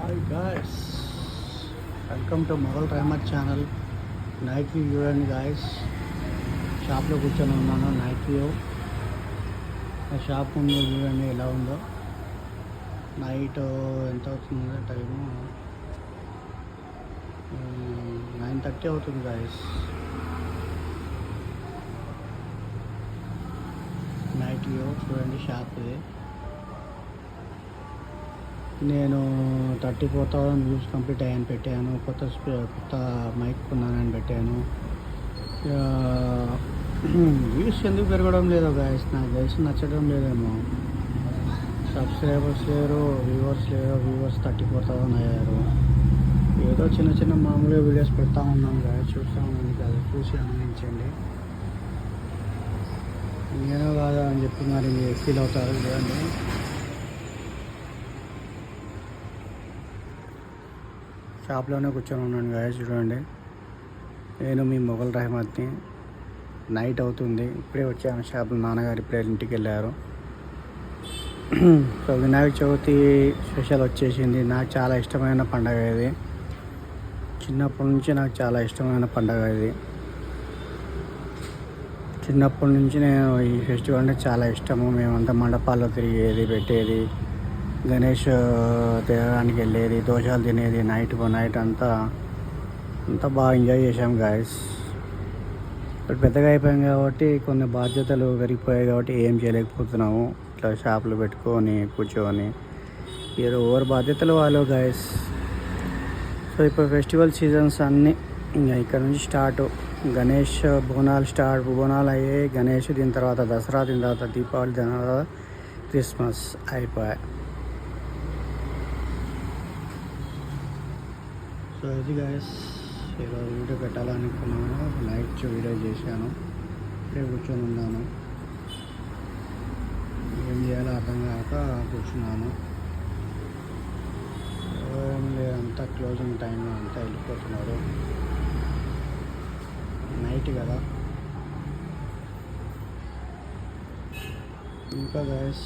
Hi guys, welcome to Mughal Rahmat channel. Night view చూడండి guys. షాప్లో కూర్చొని ఉన్నాను. నైట్ వ్యూ ఆ షాప్ ముందు చూడండి ఎలా ఉందో. నైట్ ఎంత అవుతుందో టైము 9:30 అవుతుంది గాయస్. నైట్ వ్యూ చూడండి షాప్ ఇది. నేను 34,000 వ్యూస్ కంప్లీట్ అయ్యాను పెట్టాను. కొత్త మైక్ కొన్నానని పెట్టాను. వ్యూస్ ఎందుకు పెరగడం లేదో గాయస్, నాకు తెలిసి నచ్చడం లేదేమో. సబ్స్క్రైబర్స్ లేరు, వ్యూవర్స్ 34,000 అయ్యారు. ఏదో చిన్న చిన్న మామూలుగా వీడియోస్ పెడతా ఉన్నాను గాయస్, చూస్తూ ఉన్నాను కదా, చూసి ఆనందించండి. నేనో కాదా అని చెప్పి మరి ఫీల్ అవుతారు చూడండి. షాప్లోనే కూర్చొని ఉన్నాను గాయస్ చూడండి. నేను మీ మొఘల్ రెహమత్ని. నైట్ అవుతుంది, ఇప్పుడే వచ్చాను షాప్లో. నాన్నగారు ఇప్పుడే ఇంటికి వెళ్ళారు. సో వినాయక చవితి స్పెషల్ వచ్చేసింది. నాకు చాలా ఇష్టమైన పండగ ఇది. చిన్నప్పటి నుంచి నాకు చాలా ఇష్టమైన పండగ ఇది. చిన్నప్పటి నుంచి నేను ఈ ఫెస్టివల్ అంటే చాలా ఇష్టము. మేమంతా మండపాల్లో తిరిగేది, పెట్టేది, గణేష్ తినడానికి వెళ్ళేది, దోశలు తినేది, నైట్ అంతా బాగా ఎంజాయ్ చేసాం గాయస్. ఇప్పుడు పెద్దగా అయిపోయాం కాబట్టి కొన్ని బాధ్యతలు పెరిగిపోయాయి కాబట్టి ఏం చేయలేకపోతున్నాము. ఇట్లా షాపులు పెట్టుకొని కూర్చొని ఎవరి బాధ్యతలు వాళ్ళు గాయస్. సో ఇప్పుడు ఫెస్టివల్ సీజన్స్ అన్నీ ఇంకా ఇక్కడ నుంచి స్టార్ట్. గణేష్ బోనాలు అయ్యాయి. గణేష్ దీని తర్వాత దసరా, దీని తర్వాత దీపావళి, దీని తర్వాత క్రిస్మస్ అయిపోయాయి. సో ఇది గాయస్, ఈరోజు వీడియో పెట్టాలనుకున్నాను. నైట్ వీడియో చేశాను. ఇప్పుడే కూర్చొని ఉన్నాను. ఏం చేయాలో అర్థం కాక కూర్చున్నాను. ఏం లేదు, అంతా క్లోజింగ్ టైంలో అంతా వెళ్ళిపోతున్నారు. నైట్ కదా ఇంకా గాయస్.